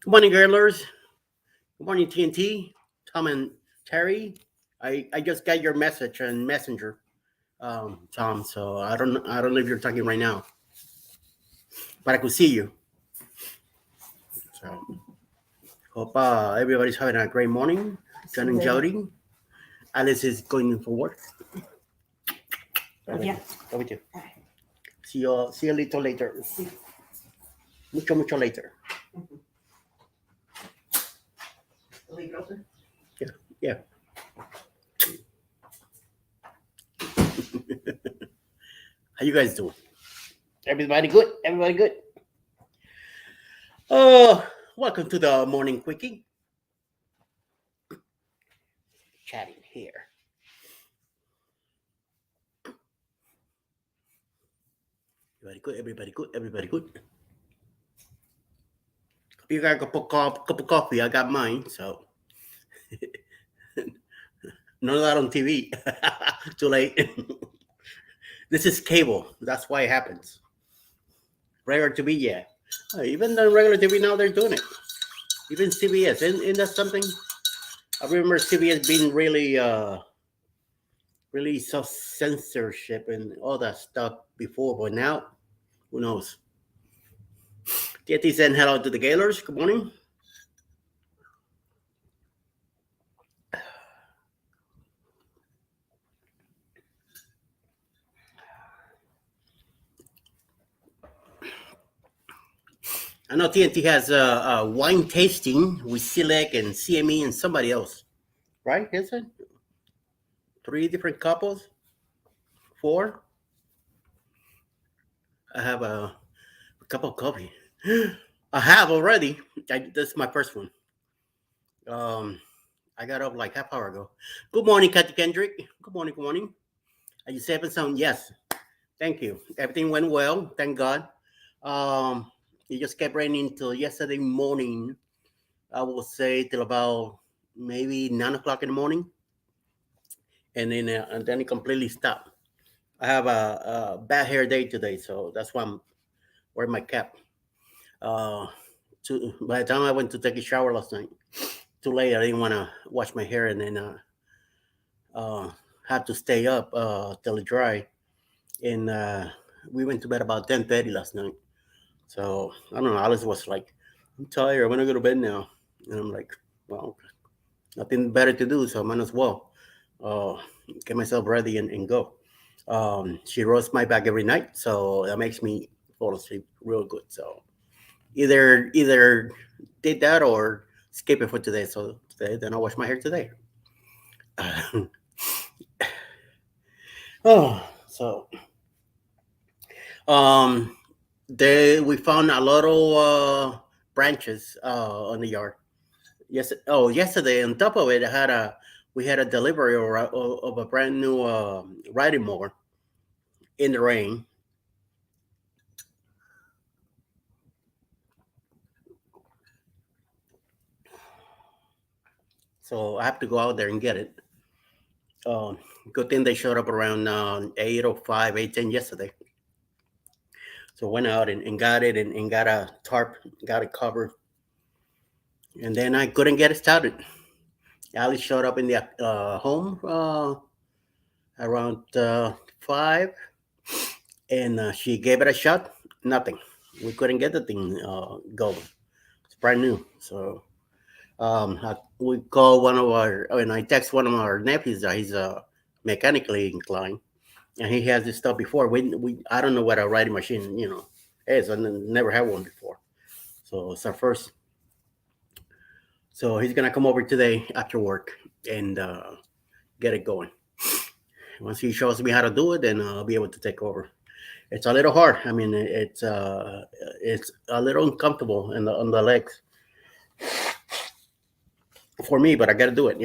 Good morning, girlers. Good morning, TNT, Tom and Terry. I just got your message on Messenger, Tom. So I don't know if you're talking right now, but I could see you. So hope everybody's having a great morning. John and Jody. Alice is going for work. Yeah. Go with you. See you a little later. Mucho later. Leave it open. Yeah. How you guys doing? Everybody good? Everybody good? Welcome to the morning quickie. Chatting here. Everybody good? Everybody good? Everybody good? You got a cup of coffee. I got mine. So none of that on TV. Too late. This is cable. That's why it happens. Regular TV, yeah. Even the regular TV now they're doing it. Even CBS. Isn't that something? I remember CBS being really self censorship and all that stuff before, but now, who knows? TT saying hello to the Gaylors. Good morning. I know TNT has a wine tasting with Select and CME and somebody else, right? Is it 3 different couples? 4? I have a cup of coffee. I have already. This is my first one. I got up like half hour ago. Good morning, Kathy Kendrick. Good morning. Good morning. Are you safe and sound? Yes. Thank you. Everything went well. Thank God. It just kept raining till yesterday morning. I will say till about maybe 9 o'clock in the morning, and then it completely stopped. I have a bad hair day today, so that's why I'm wearing my cap. Uh, by the time I went to take a shower last night, too late. I didn't want to wash my hair, and then had to stay up till it dry. And we went to bed about 10:30 last night. So I don't know. Alice was like, "I'm tired. I want to go to bed now," and I'm like, "Well, nothing better to do, so I might as well uh, get myself ready and go." She roasts my back every night, so that makes me fall asleep real good. So either did that or skip it for today. So today, then I'll wash my hair today. Oh, so um, we found a lot of branches on the yard. Yes. Oh, yesterday on top of it, we had a delivery of a brand new riding mower in the rain. So I have to go out there and get it. Um, Good thing they showed up around 8:05, 8:10 yesterday. So went out and got it and got a tarp, got it covered, and then I couldn't get it started. Ali showed up in the home around 5, and she gave it a shot. Nothing. We couldn't get the thing going. It's brand new. So we call one of our, and I text one of our nephews that he's mechanically inclined, and he has this stuff before. We I don't know what a writing machine is. I never had one before, so it's our first. So he's gonna come over today after work and get it going. Once he shows me how to do it, then I'll be able to take over. It's a little hard. I mean, it's a little uncomfortable on the legs for me, but I got to do it.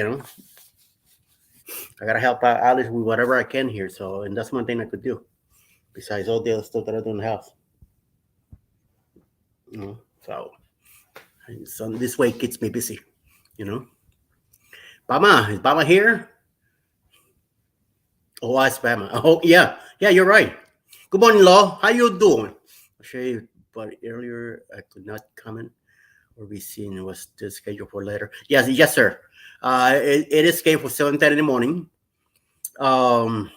I got to help out Alice with whatever I can here. So, and that's one thing I could do besides all the other stuff that I do in the house. So, this way it keeps me busy. Bama, is Bama here? Oh, I Bama. Oh, yeah, you're right. Good morning, Law. How you doing? I'll show you, but earlier I could not comment We'll be seeing what's the schedule for later. Yes, yes, sir. It is scheduled for 7:30 in the morning. Um,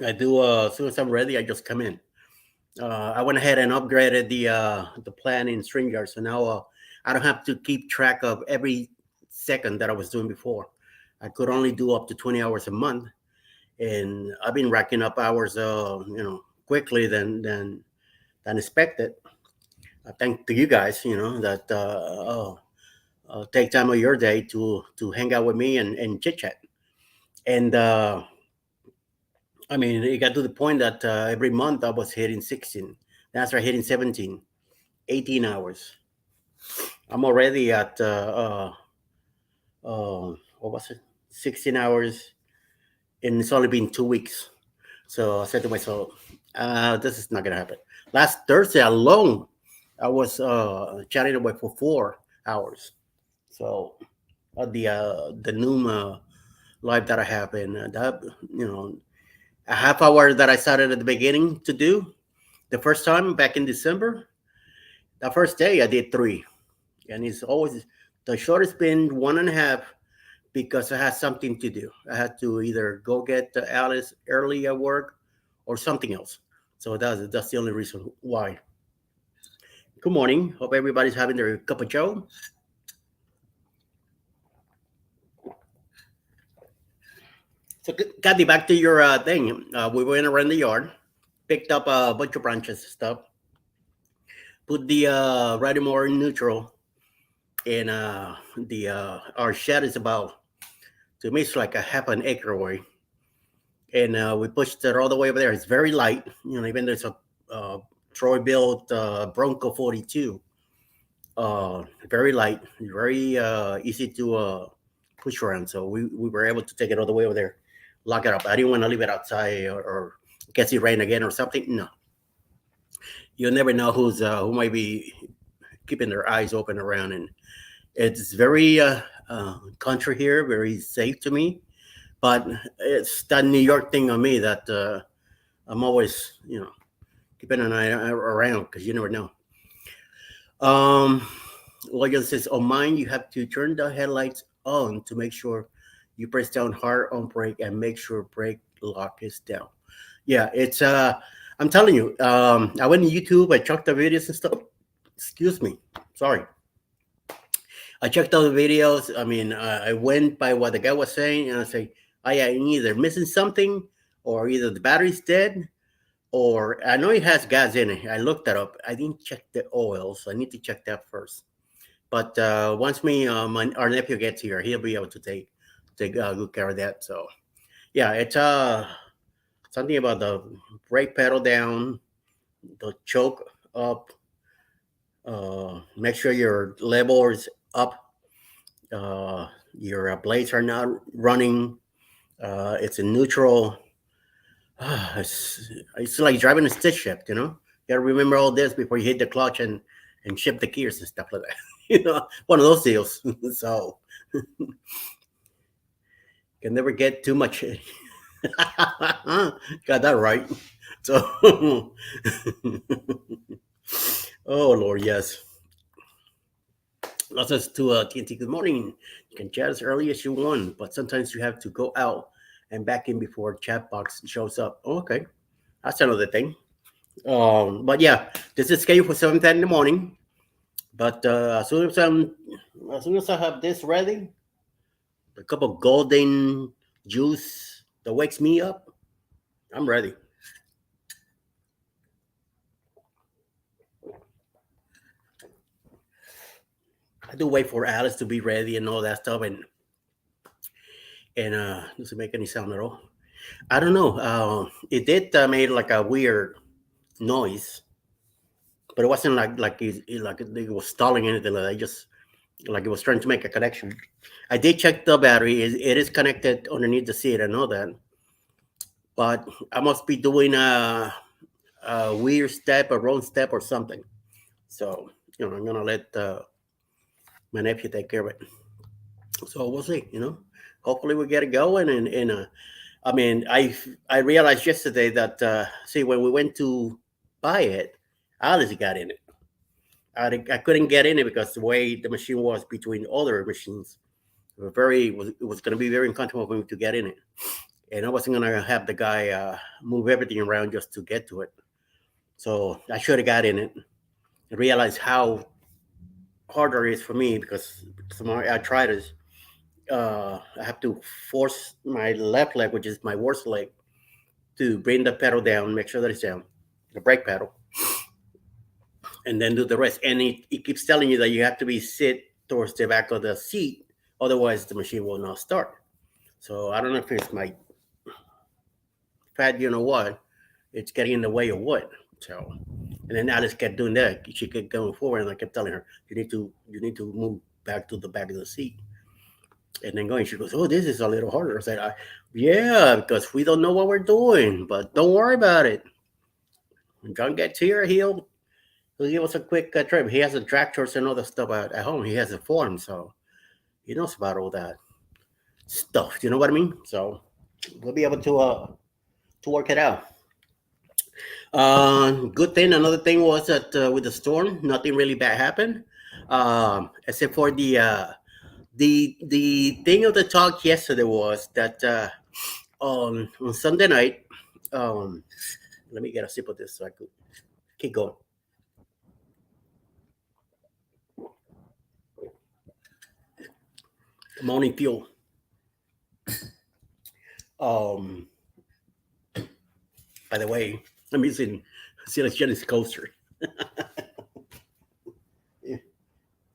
I do. As soon as I'm ready, I just come in. I went ahead and upgraded the plan in StreamYard, so now I don't have to keep track of every second that I was doing before. I could only do up to 20 hours a month, and I've been racking up hours, quickly than expected. Thank to you guys, that take time of your day to hang out with me and chit chat. And I mean, it got to the point that every month I was hitting 16. That's right, hitting 17, 18 hours. I'm already at what was it? 16 hours, and it's only been 2 weeks. So I said to myself, this is not gonna happen. Last Thursday alone, I was chatting away for 4 hours. So the Noom live that I have, and that you know a half hour that I started at the beginning to do the first time back in December. The first day I did three, and it's always the shortest been 1.5 because I had something to do. I had to either go get Alice early at work or something else. So that's the only reason why. Good morning. Hope everybody's having their cup of joe. So, Kathy, back to your thing. We went around the yard, picked up a bunch of branches and stuff, put the Radimore in neutral, and the our shed is about, to me, it's like a half an acre away, and we pushed it all the way over there. It's very light, even there's a Troy built Bronco 42, very light, very easy to push around. So we were able to take it all the way over there, lock it up. I didn't want to leave it outside or gets it rain again or something. No, you'll never know who might be keeping their eyes open around, and it's very country here, very safe to me. But it's that New York thing on me that I'm always, keeping an eye around because you never know. Um, Logan says, on mine, you have to turn the headlights on to make sure you press down hard on brake and make sure brake lock is down. Yeah, it's I'm telling you, I went to YouTube, I checked the videos and stuff. Excuse me, sorry. I checked out the videos. I mean, I went by what the guy was saying, and I say, I am either missing something, or either the battery's dead, or I know it has gas in it. I looked that up. I didn't check the oil, so I need to check that first. But once our nephew gets here, he'll be able to take good care of that. So yeah, it's something about the brake pedal down, the choke up. Make sure your level is up. Your blades are not running. It's in neutral. It's like driving a stick shift. You gotta remember all this before you hit the clutch and shift the gears and stuff like that. One of those deals. So can never get too much. Got that right. So, oh Lord, yes. Also to TNT, good morning. You can chat as early as you want, but sometimes you have to go out and back in before chat box shows up. Oh, okay, that's another thing. But yeah, this is scheduled for 7:10 in the morning. But as soon as I have this ready, a cup of golden juice that wakes me up, I'm ready. I do wait for Alice to be ready and all that stuff, and doesn't make any sound at all. I don't know. It did made like a weird noise, but it wasn't like it was stalling anything like that. Just like it was trying to make a connection. I did check the battery. It is connected underneath the seat. I know that, but I must be doing a weird step, a wrong step, or something. So I'm gonna let my nephew take care of it. So we'll see. Hopefully we get it going. And I mean, I realized yesterday that see when we went to buy it, Alice got in it. I couldn't get in it because the way the machine was between other machines, it was going to be very uncomfortable for me to get in it, and I wasn't going to have the guy move everything around just to get to it. So I should have got in it and realized how harder it is for me because some arthritis. I have to force my left leg, which is my worst leg, to bring the pedal down, make sure that it's down, the brake pedal, and then do the rest. And it keeps telling you that you have to be sit towards the back of the seat, otherwise the machine will not start. So I don't know if it's my fat, you know what, it's getting in the way of what. So, and then Alice kept doing that. She kept going forward, and I kept telling her, you need to move back to the back of the seat. And then going, she goes, "Oh, this is a little harder." I said, "Yeah, because we don't know what we're doing, but don't worry about it. When John gets here, he'll give us a quick trip. He has the tractors and all the stuff at home. He has a farm, so he knows about all that stuff. You know what I mean? So we'll be able to work it out." Good thing. Another thing was that with the storm, nothing really bad happened, except for the thing of the talk yesterday was that on Sunday night. Um, Let me get a sip of this so I could keep going. Morning fuel. Um, by the way, I'm using Silas Jennings coaster. I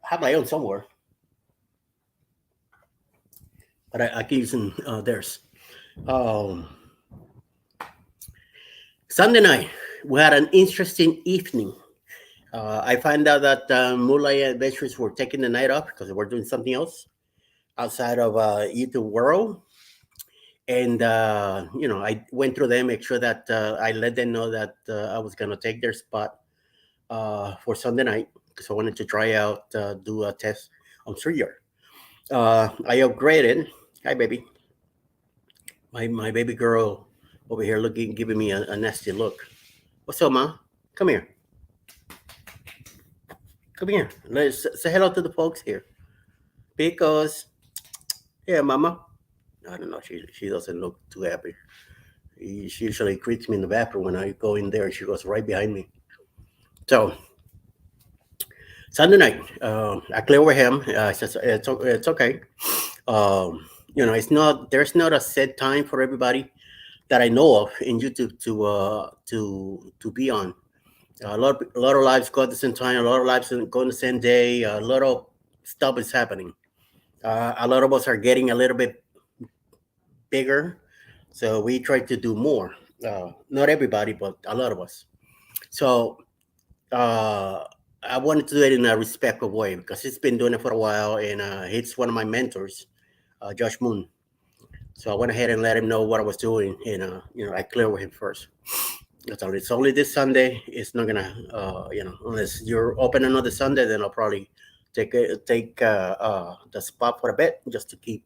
have my own somewhere, but I keep using theirs. Um, Sunday night, we had an interesting evening. I found out that Moonlight Adventures were taking the night off because they were doing something else outside of YouTube World. And I went through them, make sure that I let them know that I was gonna take their spot for Sunday night because I wanted to try out, do a test on StreetYard. I upgraded. Hi, baby. My baby girl over here looking, giving me a nasty look. What's up, ma? Come here. Come here. Let's say hello to the folks here. Because, yeah, mama. I don't know. She doesn't look too happy. She usually greets me in the bathroom when I go in there. She goes right behind me. So Sunday night, I clear with him. I says it's okay. It's not there's not a set time for everybody that I know of in YouTube to be on. A lot of lives go at the same time. A lot of lives go on the same day. A lot of stuff is happening. A lot of us are getting a little bit bigger, so we try to do more. Not everybody, but a lot of us. So uh, I wanted to do it in a respectful way because he's been doing it for a while, and he's one of my mentors, Josh Moon. So I went ahead and let him know what I was doing, and I cleared with him first. That's all. It's only this Sunday. It's not gonna, unless you're open another Sunday, then I'll probably take the spot for a bit just to keep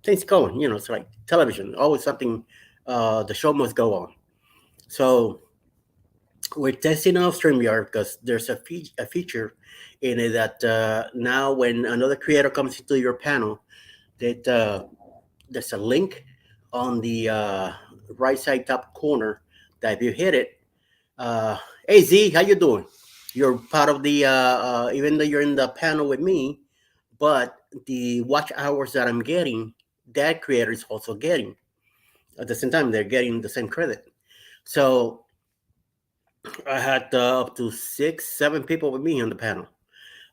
things going. It's like television, always something. The show must go on. So we're testing out StreamYard because there's a feature in it that now when another creator comes into your panel, that there's a link on the right side top corner that if you hit it, uh, hey Z, how you doing? You're part of the even though you're in the panel with me, but the watch hours that I'm getting, that creator is also getting at the same time. They're getting the same credit. So I had up to 6, 7 people with me on the panel.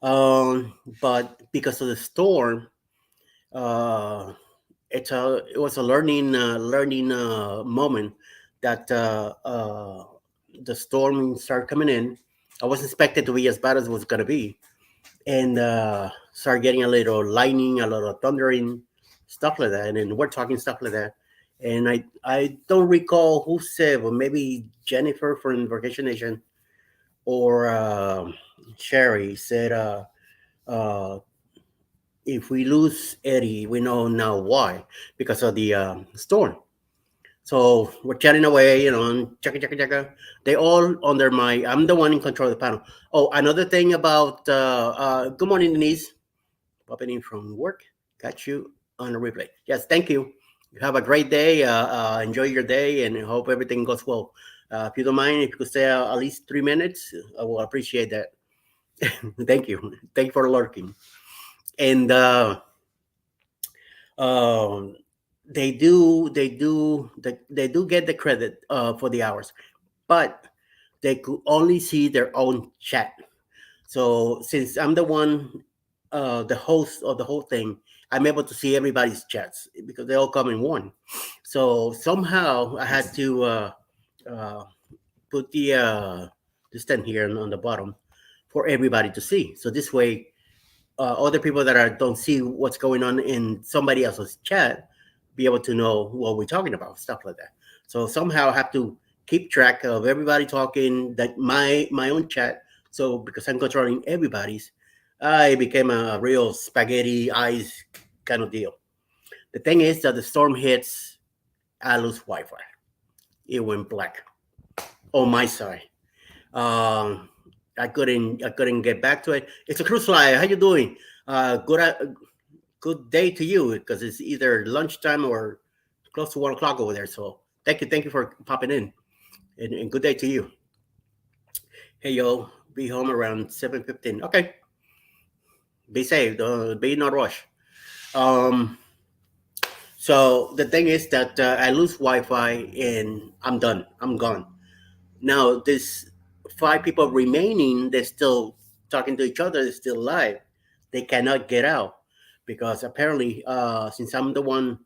Um, but because of the storm, uh, it was a learning moment that the storm started coming in. I wasn't expected to be as bad as it was gonna be, and started getting a little lightning, a little thundering, stuff like that. And then we're talking stuff like that. And I don't recall who said, but maybe Jennifer from Vacation Nation or Sherry said, uh, if we lose Eddie, we know now why, because of the storm. So we're chatting away, and checka checka checka. They all under my. I'm the one in control of the panel. Oh, another thing about. Good morning, Denise. Popping in from work. Got you on the replay. Yes, thank you. You have a great day. Enjoy your day, and hope everything goes well. If you don't mind, if you could stay at least 3 minutes, I will appreciate that. Thank you. Thank you for lurking. And um, they do get the credit for the hours, but they could only see their own chat. So since I'm the one, the host of the whole thing, I'm able to see everybody's chats because they all come in one. So somehow I had to uh, put the stand here on the bottom for everybody to see. So this way, other people that don't see what's going on in somebody else's chat be able to know what we're talking about, stuff like that. So somehow I have to keep track of everybody talking that my own chat. So because I'm controlling everybody's, it became a real spaghetti eyes kind of deal. The thing is that the storm hits, I lose Wi-Fi. It went black on my side. Um, I couldn't get back to it. It's a cruise line. How you doing? Good day to you because it's either lunchtime or close to 1 o'clock over there. So thank you for popping in, and good day to you. Hey yo, be home around 7:15. Okay, be safe. Be not rush. Um, so the thing is that I lose Wi-Fi and I'm done. I'm gone. Now this five people remaining, they're still talking to each other. They're still alive. They cannot get out because apparently, since I'm the one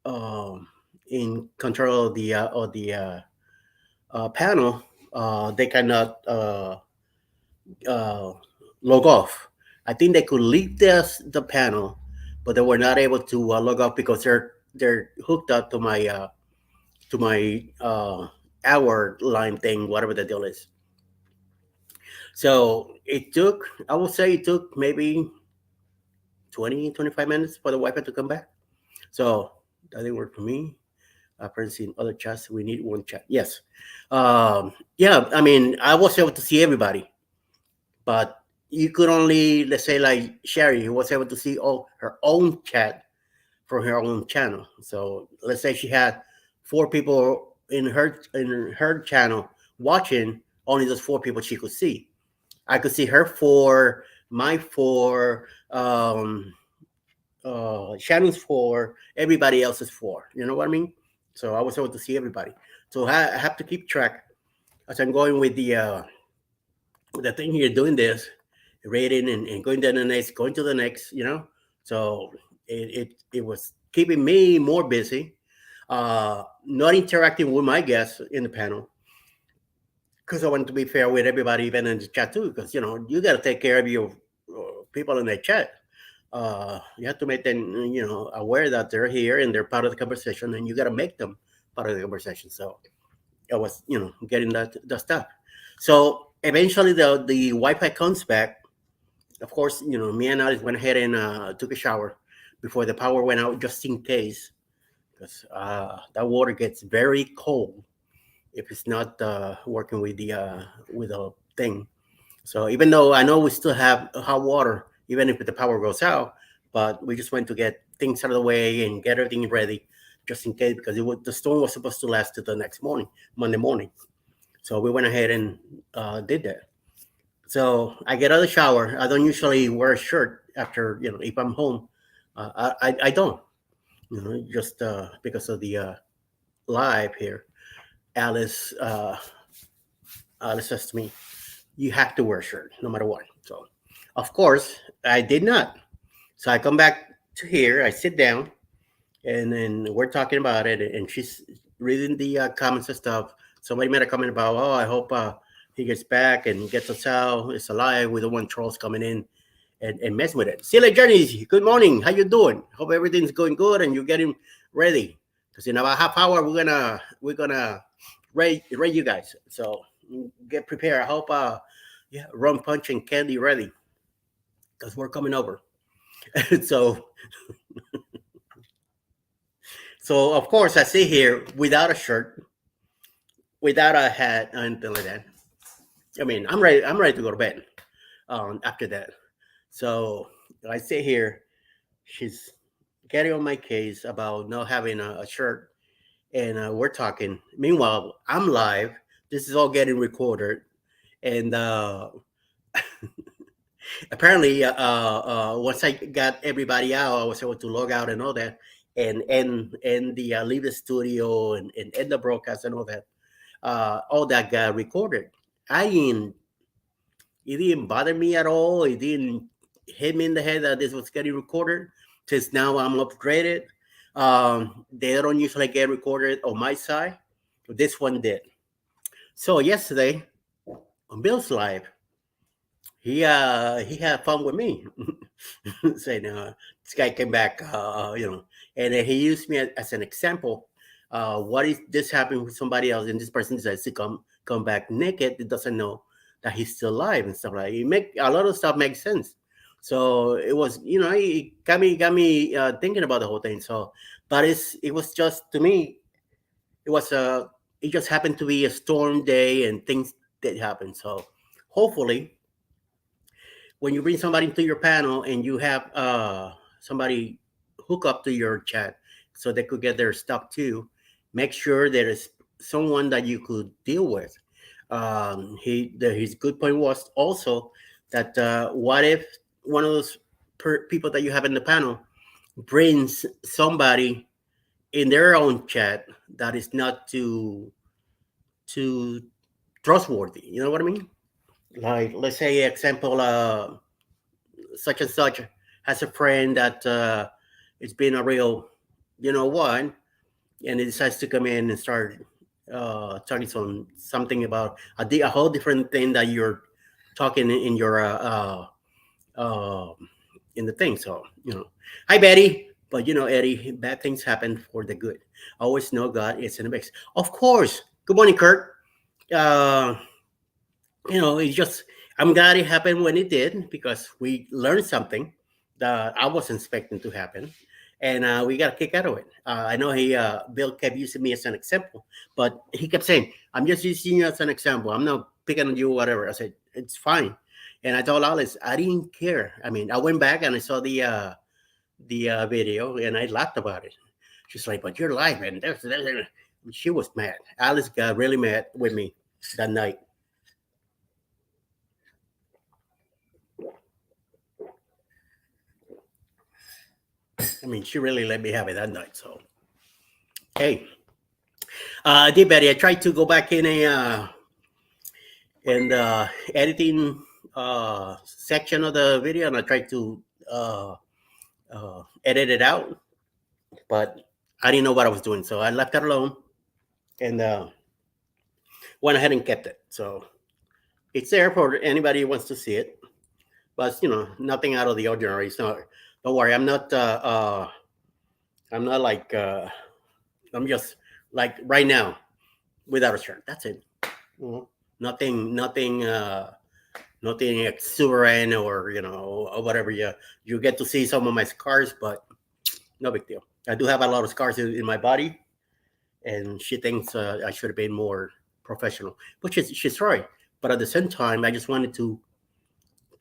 um, in control of the panel, they cannot uh, log off. I think they could leave the panel, but they were not able to log off because they're hooked up to my hour line thing, whatever the deal is. So it took, I would say, it took maybe 20-25 minutes for the Wi-Fi to come back. So that didn't work for me. Friends in other chats. We need one chat. Yes. Yeah. I mean, I was able to see everybody, but you could only, let's say, like Sherry, who was able to see all her own chat from her own channel. So let's say she had four people in her channel watching. Only those four people she could see. I could see her four, my four, Shannon's four, everybody else's four. You know what I mean? So I was able to see everybody. So I have to keep track as I'm going with the thing here, doing this, rating and going to the next, going to the next. So it was keeping me more busy, not interacting with my guests in the panel because I wanted to be fair with everybody, even in the chat too. Because you got to take care of your people in the chat. You have to make them aware that they're here and they're part of the conversation, and you got to make them part of the conversation. So I was getting that stuff. So eventually the Wi-Fi comes back. Of course, me and Alice went ahead and took a shower before the power went out, just in case, because that water gets very cold if it's not working with the thing. So even though I know we still have hot water, even if the power goes out, but we just went to get things out of the way and get everything ready, just in case, because the storm was supposed to last to the next morning, Monday morning. So we went ahead and did that. So I get out of the shower. I don't usually wear a shirt after, if I'm home. I don't, just because of the live here. Alice, Alice says to me, you have to wear a shirt no matter what. So, of course, I did not. So I come back to here, I sit down, and then we're talking about it, and she's reading the comments and stuff. Somebody made a comment about, oh, I hope he gets back and gets us out. It's alive. We don't want trolls coming in and mess with it. Silly Journey, good morning. How you doing? Hope everything's going good and you're getting ready. Because in about half hour we're gonna rate you guys. So get prepared. I hope yeah, rum punch and candy ready because we're coming over. so So of course I sit here without a shirt, without a hat, or anything like that. I mean, I'm ready. I'm ready to go to bed. After that, so I sit here. She's getting on my case about not having a shirt, and we're talking. Meanwhile, I'm live. This is all getting recorded, and apparently, once I got everybody out, I was able to log out and all that, and the leave the studio and end the broadcast and all that got recorded. I didn't. It didn't bother me at all. It didn't hit me in the head that this was getting recorded. Since now I'm upgraded, they don't usually get recorded on my side. This one did. So yesterday on Bill's live, he had fun with me, saying this guy came back, and he used me as an example. What is this happening with somebody else, and this person decides to come back naked? It doesn't know that he's still alive and stuff like that. It make a lot of stuff makes sense. So it was, it got me thinking about the whole thing. So, but it was just to me, it was it just happened to be a storm day and things that happened. So hopefully when you bring somebody to your panel and you have somebody hook up to your chat so they could get their stuff too, make sure there is someone that you could deal with. His good point was also that what if one of those people that you have in the panel brings somebody in their own chat that is not too trustworthy. You know what I mean? Like, let's say example, such and such has a friend that it's been a real, what, and he decides to come in and start talking something about a whole different thing that you're talking in your in the thing. So hi Betty, but Eddie, bad things happen for the good. Always know God is in the mix. Of course. Good morning, Kurt. Uh, it's just I'm glad it happened when it did because we learned something that I wasn't expecting to happen, and we got a kick out of it. I know Bill kept using me as an example, but he kept saying, "I'm just using you as an example. I'm not picking on you, whatever." I said, "It's fine," and I told Alice I didn't care. I mean, I went back and I saw the video and I laughed about it. She's like, "But you're live, man." She was mad. Alice got really mad with me that night. I mean, she really let me have it that night. So, hey, I did, Betty. I tried to go back in a editing section of the video, and I tried to edit it out, but I didn't know what I was doing, so I left it alone and went ahead and kept it. So it's there for anybody who wants to see it, but nothing out of the ordinary. So don't worry, I'm not like I'm just like right now without a shirt. That's it. Mhm. Nothing exuberant or or whatever. You get to see some of my scars, but no big deal. I do have a lot of scars in my body, and she thinks I should have been more professional, which is she's right. But at the same time, I just wanted to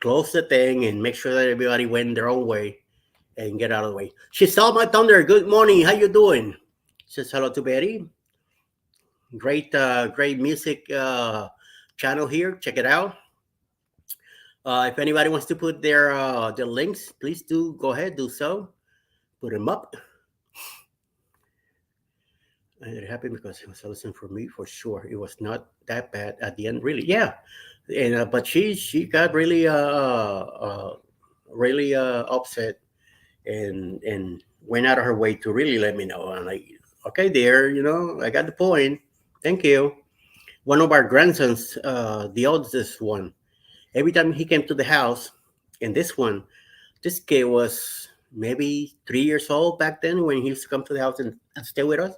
close the thing and make sure that everybody went their own way and get out of the way. She saw my thunder. Good morning. How you doing? Says hello to Betty. Great music channel here. Check it out. If anybody wants to put their links, please do go ahead, do so. Put them up. And it happened because it was a lesson for me for sure. It was not that bad at the end, really. Yeah, and but she got really upset and went out of her way to really let me know. I'm like, okay, dear, I got the point. Thank you. One of our grandsons, the oldest one, every time he came to the house, and this kid was maybe 3 years old back then when he used to come to the house and stay with us.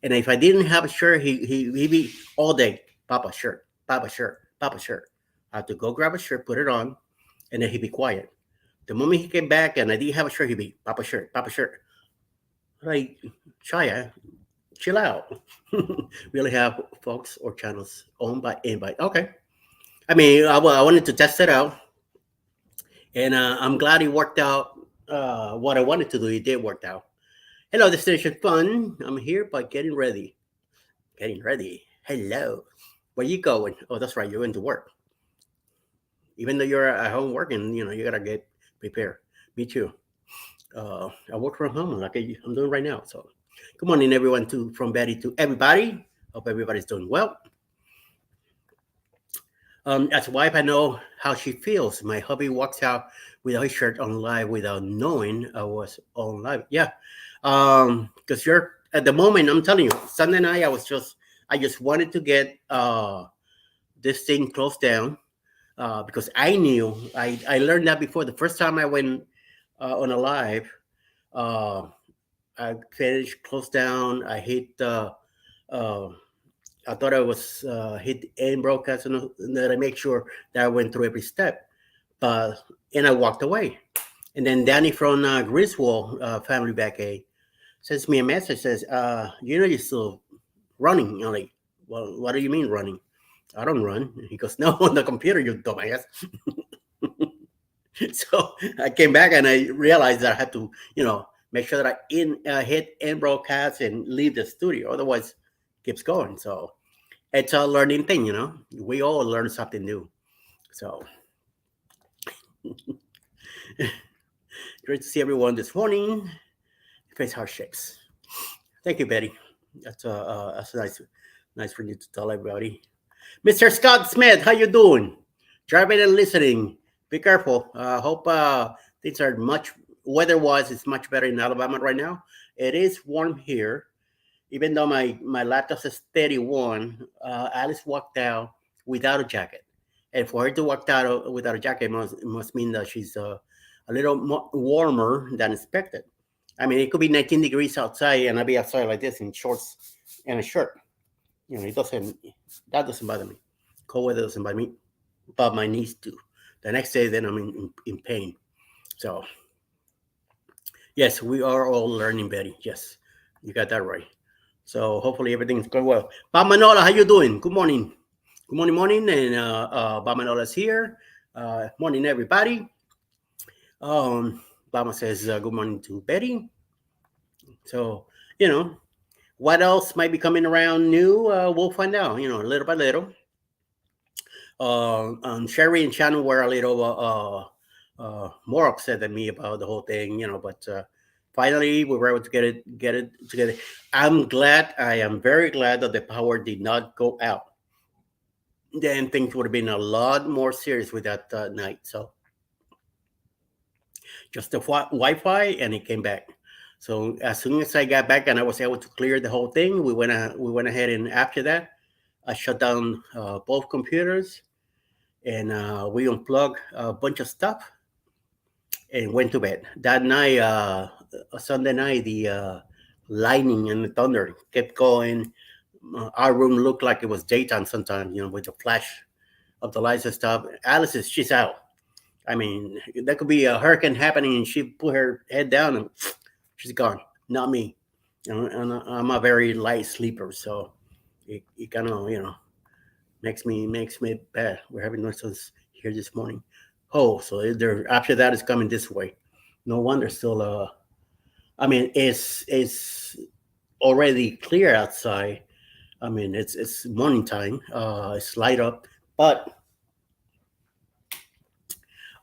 And if I didn't have a shirt, he'd be all day, Papa shirt, Papa shirt, Papa shirt. I had to go grab a shirt, put it on, and then he'd be quiet. The moment he came back and I didn't have a shirt, he'd be Papa shirt, Papa shirt. like Shia, chill out. We only have folks or channels owned by invite. Okay. I mean, I wanted to test it out, and I'm glad it worked out. What I wanted to do, it did work out. Hello, Destination Fun. I'm here by getting ready. Getting ready. Hello. Where you going? Oh, that's right. You're going to work. Even though you're at home working, you gotta get prepared. Me too. I work from home like I'm doing right now. So, good morning, everyone. To from Betty to everybody. Hope everybody's doing well. As a wife, I know how she feels. My hubby walks out without his shirt on live without knowing I was on live. Yeah, because you're at the moment. I'm telling you, Sunday night I just wanted to get this thing closed down because I knew I learned that before the first time I went on a live. Uh, I finished closed down. I hit the. Uh, I thought I was hit the end broadcast, and then I make sure that I went through every step. But and I walked away. And then Danny from Griswold Family Back A sends me a message. Says, you're still running." I'm like, "Well, what do you mean running? I don't run." He goes, "No, on the computer, you dumbass." So I came back and I realized that I had to, make sure that I hit end broadcast and leave the studio. Otherwise, it keeps going. So it's a learning thing. We all learn something new. So great to see everyone this morning. Face heart shakes. Thank you, Betty. That's nice for you to tell everybody. Mr. Scott Smith, how you doing? Driving and listening. Be careful. Hope things are much weather-wise. It's much better in Alabama right now. It is warm here, even though my laptop says 31. Alice walked out without a jacket, and for her to walk out without a jacket must mean that she's a little more warmer than expected. I mean, it could be 19 degrees outside, and I'll be outside like this in shorts and a shirt. It doesn't that doesn't bother me. Cold weather doesn't bother me, but my knees do. The next day, then I'm in pain. So yes, we are all learning, Betty. Yes, you got that right. So hopefully everything's going well. Bob Manola, how you doing? Good morning. Good morning, morning, and Bob Manola's here. Morning, everybody. Bama says good morning to Betty. So you know what else might be coming around new? We'll find out. Little by little. Sherry and Shannon were a little more upset than me about the whole thing, but finally we were able to get it together. I'm glad. I am very glad that the power did not go out. Then things would have been a lot more serious with that night. So just the Wi-Fi, and it came back. So as soon as I got back and I was able to clear the whole thing, we went ahead, and after that, I shut down both computers, and we unplugged a bunch of stuff and went to bed. That night, Sunday night, the lightning and the thunder kept going. Our room looked like it was daytime sometimes, with the flash of the lights and stuff. She's out. I mean, there could be a hurricane happening, and she put her head down, and she's gone. Not me. And I'm a very light sleeper, so it kind of makes me bad. We're having noises here this morning. Oh, so there after that is coming this way. No wonder still. I mean, it's already clear outside. I mean, it's morning time. It's light up, but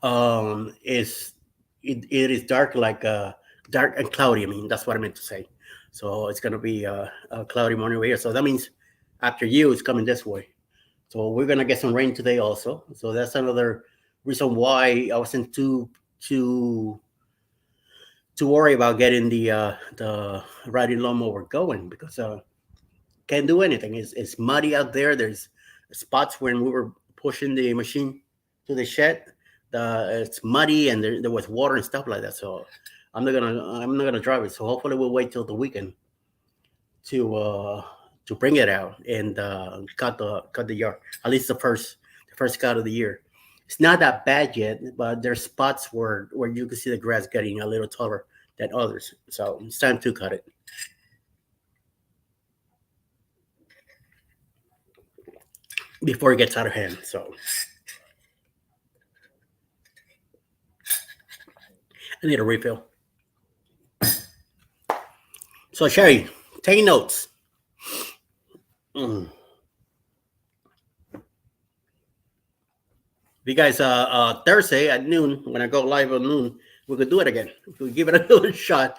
it is dark, like dark and cloudy. I mean, that's what I meant to say. So it's gonna be a cloudy morning over here. So that means after you, it's coming this way. So we're gonna get some rain today also. So that's another reason why I wasn't too worried about getting the riding lawnmower going, because can't do anything. It's muddy out there. There's spots when we were pushing the machine to the shed. It's muddy, and there was water and stuff like that. So I'm not gonna drive it. So hopefully we'll wait till the weekend to uh, to bring it out and cut the yard. At least the first cut of the year. It's not that bad yet, but there's spots where you can see the grass getting a little taller than others. So it's time to cut it before it gets out of hand. So I need a refill. So Sherry, take notes. Mm. If you guys, Thursday at noon, when I go live at noon, we could do it again. We give it another shot.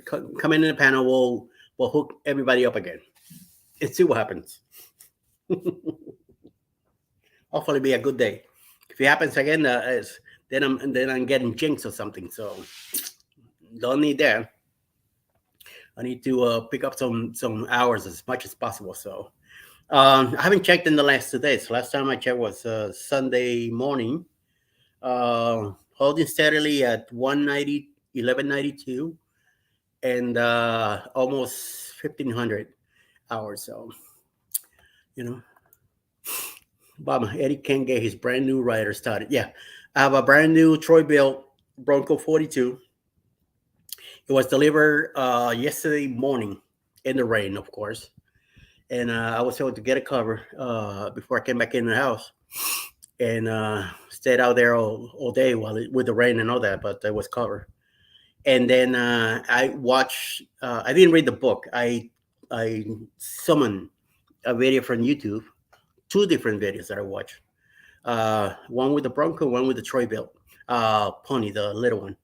Come in the panel. We'll hook everybody up again and see what happens. Hopefully, be a good day. If it happens again, then I'm getting jinxed or something. So don't need that. I need to pick up some hours as much as possible. So I haven't checked in the last 2 days. Last time I checked was Sunday morning. Holding steadily at 190, 1192, and almost 1500 hours. So you know, Bob Eddie can't get his brand new rider started. Yeah, I have a brand new Troy built Bronco 42. It was delivered yesterday morning in the rain, of course, and I was able to get a cover before I came back in the house, and stayed out there all day while with the rain and all that, but it was covered. And then I watched. I didn't read the book. I summoned a video from YouTube, two different videos that I watched. One with the Bronco, one with the Troy built pony, the little one,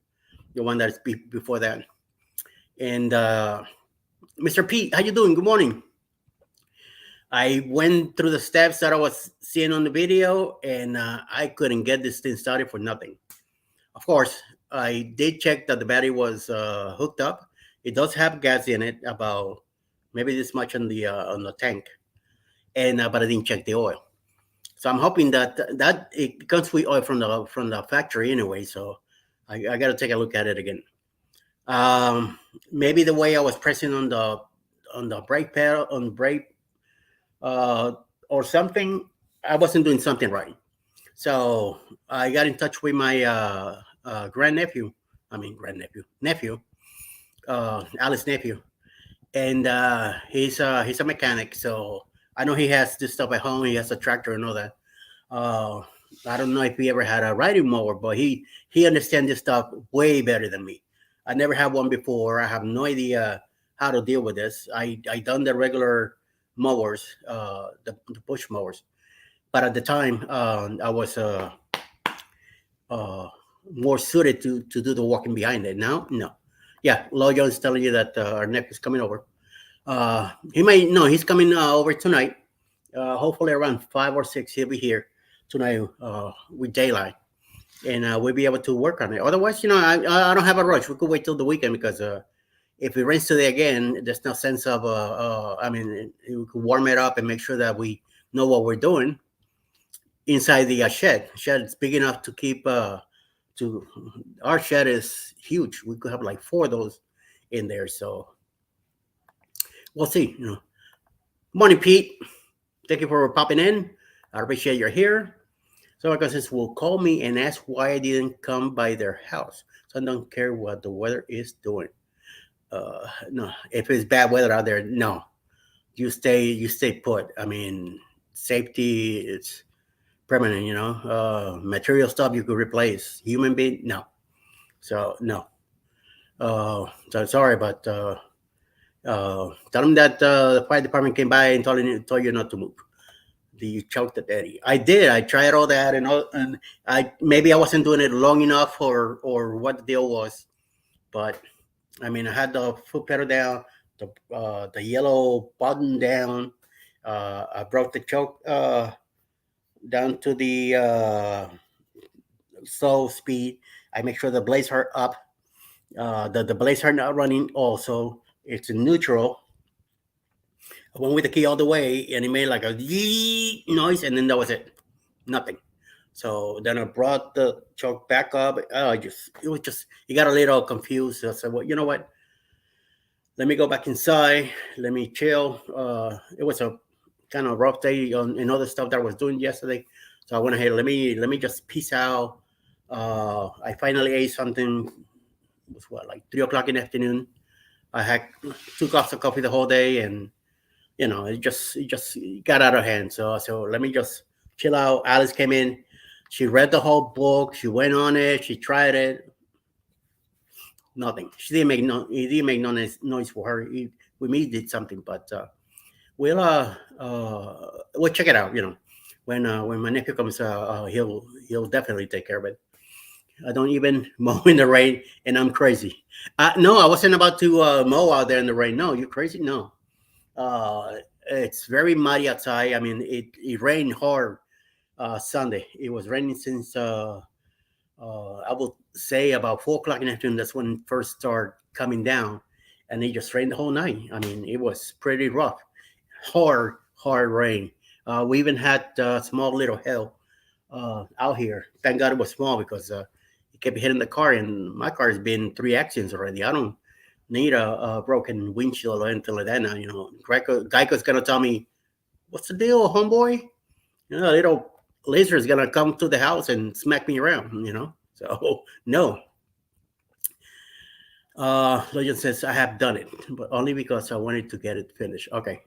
the one that's before that. And Mr. Pete, how you doing? Good morning. I went through the steps that I was seeing on the video, and I couldn't get this thing started for nothing. Of course, I did check that the battery was hooked up. It does have gas in it, about maybe this much on the tank, and but I didn't check the oil. So I'm hoping that it comes with oil from the factory anyway. So I got to take a look at it again. Um, Maybe the way I was pressing on the brake pedal on brake uh, or something, I wasn't doing something right. So I got in touch with my grandnephew. I mean nephew, Alice's nephew, and he's a mechanic. So I know he has this stuff at home. He has a tractor and all that. Uh, I don't know if he ever had a riding mower, but he understands this stuff way better than me. I never had one before. I have no idea how to deal with this. I done the regular mowers, the push mowers, but at the time I was uh, more suited to do the walking behind it. Now, no. Yeah, Lo Jones telling you that our nephew's coming over. He might no, he's coming over tonight. Hopefully around 5 or 6, he'll be here tonight with daylight, and we'll be able to work on it. Otherwise, I don't have a rush. We could wait till the weekend because if it rains today again, there's no sense of. I mean, we could warm it up and make sure that we know what we're doing inside the shed. Shed is big enough to keep. To Our shed is huge. We could have like four of those in there. So we'll see. Morning, Pete. Thank you for popping in. I appreciate you're here. So my cousins will call me and ask why I didn't come by their house. So I don't care what the weather is doing. No, if it's bad weather out there, no. You stay put. I mean, safety is permanent, material stuff you could replace. Human being, no. So no. So sorry, but tell them that the fire department came by and told you not to move. You choked at Eddie. I did. I tried all that, and I maybe I wasn't doing it long enough, or what the deal was, but I mean I had the foot pedal down, the yellow button down. I brought the choke down to the slow speed. I make sure the blades are up. The blades are not running. Also, it's in neutral. I went with the key all the way, and it made like a yee noise, and then that was it. Nothing. So then I brought the choke back up. It got a little confused. So I said, well, you know what? Let me go back inside. Let me chill. It was a kind of rough day and other stuff that I was doing yesterday. So I went ahead. Let me just peace out. I finally ate something. It was what, like 3 o'clock in the afternoon. I had 2 cups of coffee the whole day, and it just got out of hand. So let me just chill out. Alice came in. She read the whole book. She went on it. She tried it. Nothing. She didn't make no. It didn't make no noise for her. We me did something, but we'll uh uh we'll check it out. When my nephew comes, he'll definitely take care of it. I don't even mow in the rain, and I'm crazy. No, I wasn't about to mow out there in the rain. No, you crazy? No. It's very muddy outside. I mean, it rained hard Sunday. It was raining since I would say about 4 o'clock in the afternoon. That's when it first started coming down, and it just rained the whole night. I mean, it was pretty rough, hard rain. We even had small little hail out here. Thank God it was small because it kept hitting the car, and my car has been three accidents already. I don't need a broken windshield or anything like that now. Geico's gonna tell me, "What's the deal, homeboy?" A little laser is gonna come to the house and smack me around. So no. Legend says I have done it, but only because I wanted to get it finished. Okay,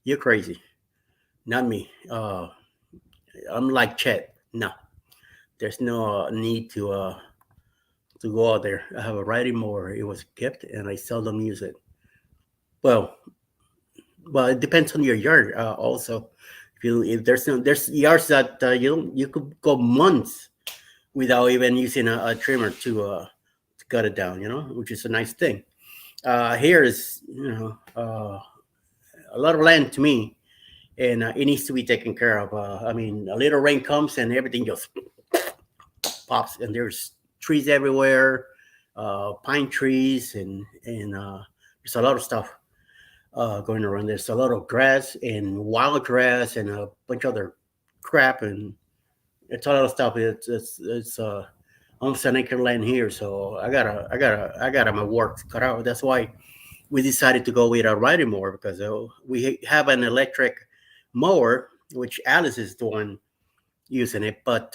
you're crazy, not me. I'm like Chet. No, there's no need to go out there. I have a riding mower. It was a gift, and I seldom use it. Well, well, it depends on your yard. Also, if there's yards that you could go months without even using a trimmer to cut it down. Which is a nice thing. Here is a lot of land to me, and it needs to be taken care of. I mean, a little rain comes and everything just pops, and there's trees everywhere, pine trees, and there's a lot of stuff going around. There's a lot of grass and wild grass and a bunch of other crap, and it's a lot of stuff. It's almost an acre land here, so I gotta my work cut out. That's why we decided to go with a riding mower because we have an electric mower, which Alice is the one using it, but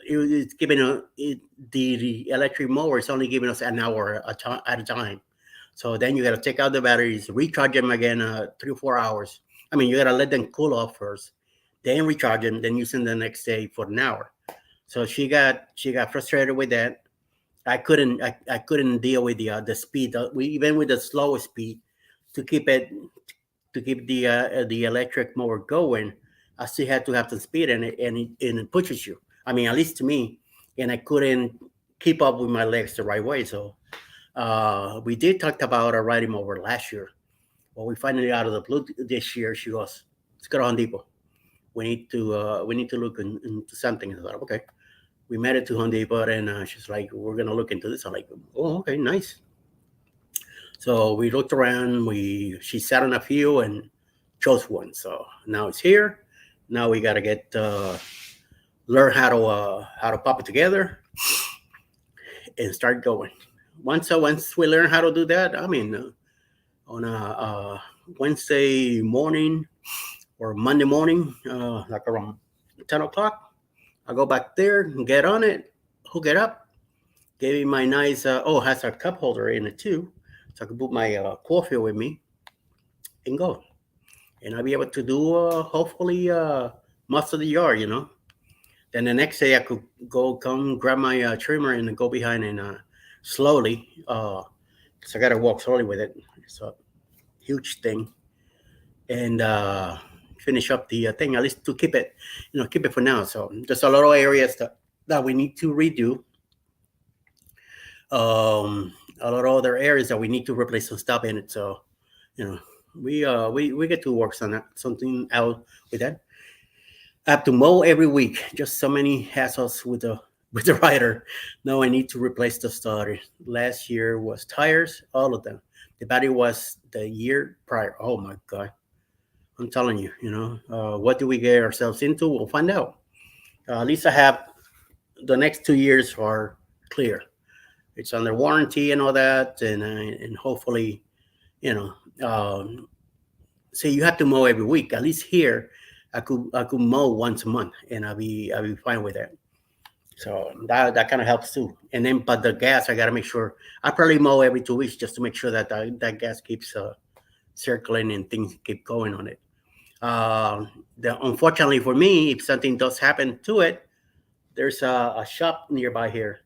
it's giving the electric mower is only giving us an hour at a time. So then you got to take out the batteries, recharge them again 3 or 4 hours. I mean, you got to let them cool off first, then recharge them, then use them the next day for an hour. So she got frustrated with that. I couldn't deal with the speed. We even with the slowest speed to keep the electric mower going. I still had to have some speed, and it pushes you. I mean, at least to me, and I couldn't keep up with my legs the right way. So we did talk about riding mower last year. Well, we finally out of the blue this year. She goes, "Let's go to Home Depot. We need to look into something." I thought, okay. We made it to Home Depot, and she's like, "We're gonna look into this." I'm like, "Oh, okay, nice." So we looked around. She sat on a few and chose one. So now it's here. Now we gotta get learn how to pop it together and start going. Once we learn how to do that, I mean, on a Wednesday morning or Monday morning, like around 10 o'clock, I go back there and get on it, hook it up, gave me my nice. It has a cup holder in it too, so I can put my coffee with me and go. And I'll be able to do hopefully most of the yard. Then the next day I could come grab my trimmer and go behind and slowly, because I gotta walk slowly with it. It's a huge thing, and finish up the thing at least to keep it for now. So there's a lot of areas that we need to redo. A lot of other areas that we need to replace some stuff in it. So you know we get to work on that, something out with that. I have to mow every week. Just so many hassles with the with the rider. Now I need to replace the starter. Last year was tires, all of them. The battery was the year prior. Oh my god! I'm telling you, what do we get ourselves into? We'll find out. At least I have the next 2 years are clear. It's under warranty and all that, and hopefully, you know, say you have to mow every week. At least here, I could mow once a month, and I'll be fine with that. So that kind of helps too. And then, but the gas, I got to make sure I probably mow every 2 weeks just to make sure that that gas keeps circling and things keep going on it. Unfortunately for me, if something does happen to it, there's a shop nearby here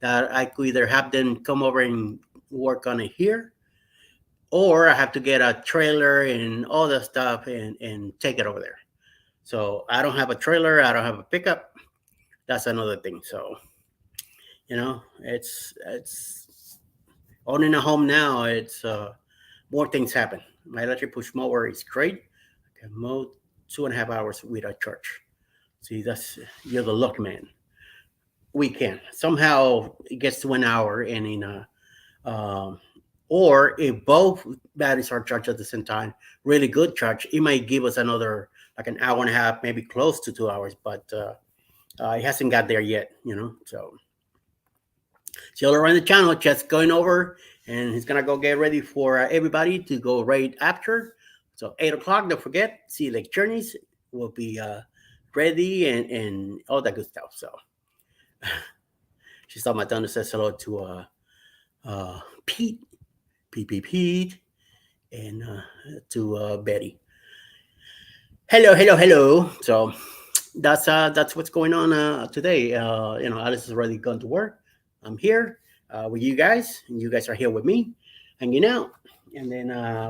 that I could either have them come over and work on it here, or I have to get a trailer and all the stuff and take it over there. So I don't have a trailer, I don't have a pickup. That's another thing. So it's owning a home now. It's more things happen. My electric push mower is great. I can mow 2.5 hours without charge. See, that's you're the lucky man. We can somehow it gets to an hour, and in a or if both batteries are charged at the same time, really good charge, it might give us another like an hour and a half, maybe close to 2 hours, but it hasn't got there yet. So still around the channel, just going over, and he's gonna go get ready for everybody to go right after. So 8 o'clock, don't forget, see Lake Journeys will be ready and all that good stuff. So she saw my thunder says hello to Pete, Pete, and to Betty. Hello, hello, hello. So that's what's going on today. Alice is already gone to work. I'm here with you guys, and you guys are here with me, hanging out, and then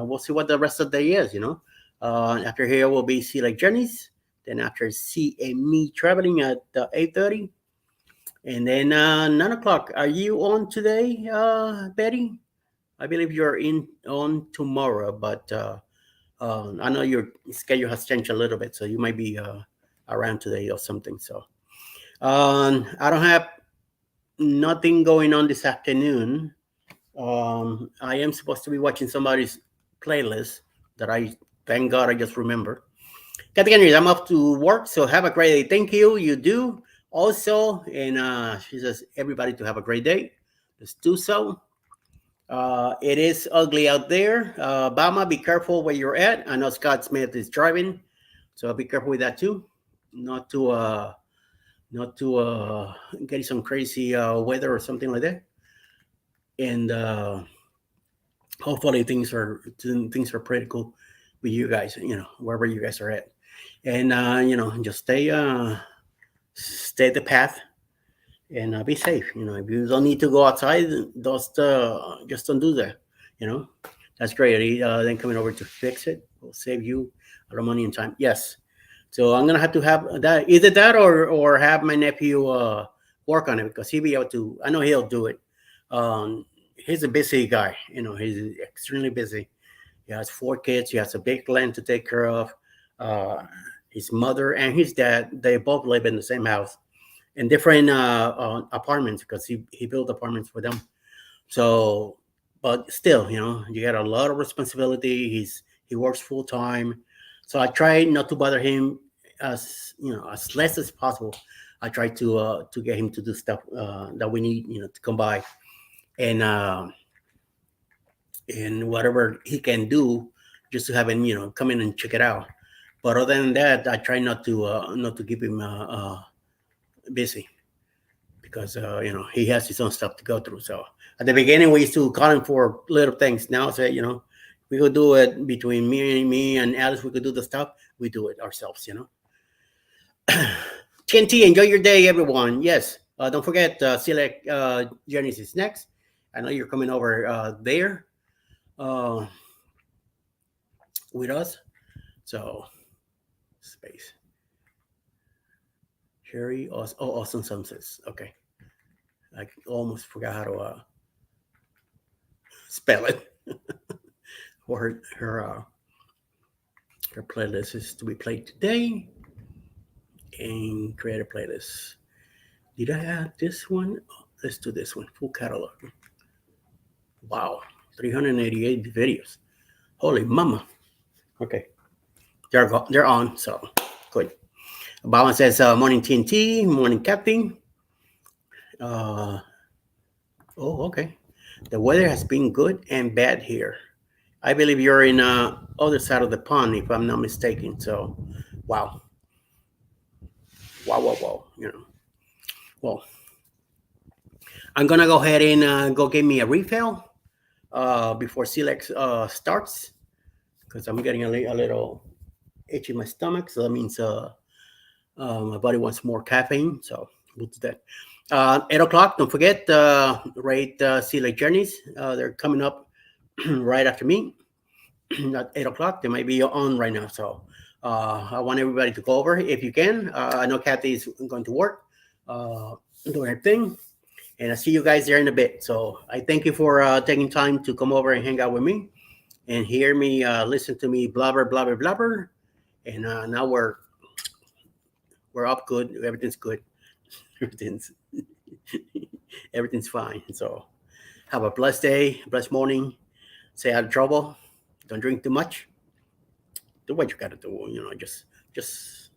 we'll see what the rest of the day is. After here will be see like journeys. Then after see and me traveling at 8:30, and then 9 o'clock. Are you on today, Betty? I believe you're in on tomorrow, but I know your schedule has changed a little bit, so you might be around today or something. So I don't have nothing going on this afternoon. I am supposed to be watching somebody's playlist that I thank God I just remember. Categories, I'm off to work, so have a great day. Thank you. You do also, and she says everybody to have a great day. Let's do so. It is ugly out there. Bama, be careful where you're at. I know Scott Smith is driving, so be careful with that too. Not to get some crazy weather or something like that. And hopefully things are pretty cool with you guys. Wherever you guys are at, and just stay the path and be safe. If you don't need to go outside, just don't do that. You know, that's great. Then coming over to fix it will save you a lot of money and time. Yes. So I'm gonna have to have that either that or have my nephew work on it because he'll be able to. I know he'll do it. Um, he's a busy guy. He's extremely busy. He has 4 kids. He has a big land to take care of. Uh, his mother and his dad, they both live in the same house in different apartments because he built apartments for them. So, but still, you got a lot of responsibility. He works full time, so I try not to bother him as less as possible. I try to get him to do stuff that we need, to come by and whatever he can do, just to have him, come in and check it out. But other than that, I try not to keep him busy because he has his own stuff to go through. So at the beginning, we used to call him for little things. Now say we could do it between me and Alice. We could do the stuff. We do it ourselves. TNT, enjoy your day, everyone. Yes, don't forget Select Journeys is next. I know you're coming over there uh, with us. So space. Cherry, Austin Sunsets. Okay. I almost forgot how to spell it. Her playlist is to be played today, and create a playlist. Did I add this one? Oh, let's do this one. Full catalog. Wow, 388 videos. Holy mama. Okay, they're on. So good. Obama says morning TNT, morning Captain. Oh, okay. The weather has been good and bad here. I believe you're in other side of the pond, if I'm not mistaken. So, wow. Well, I'm gonna go ahead and go get me a refill before Silex starts because I'm getting a little itch in my stomach. So that means my body wants more caffeine. So we'll do that. 8 o'clock. Don't forget, rate Silex Journeys. They're coming up right after me. At 8 o'clock. They might be on right now. So I want everybody to go over if you can. I know Kathy is going to work, doing her thing. And I'll see you guys there in a bit. So I thank you for taking time to come over and hang out with me and hear me, listen to me blubber, blubber, blubber. And now we're up good. Everything's good. Everything's everything's fine. So have a blessed day, blessed morning. Stay out of trouble. Don't drink too much. Do what you gotta do. Just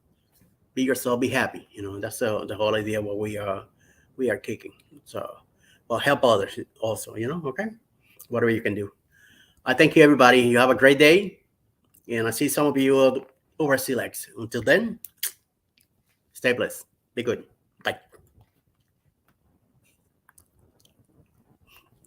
be yourself. Be happy. That's the whole idea of what we are kicking. So, well, help others also. Okay, whatever you can do. I thank you, everybody. You have a great day, and I see some of you over Silex. Until then, stay blessed. Be good.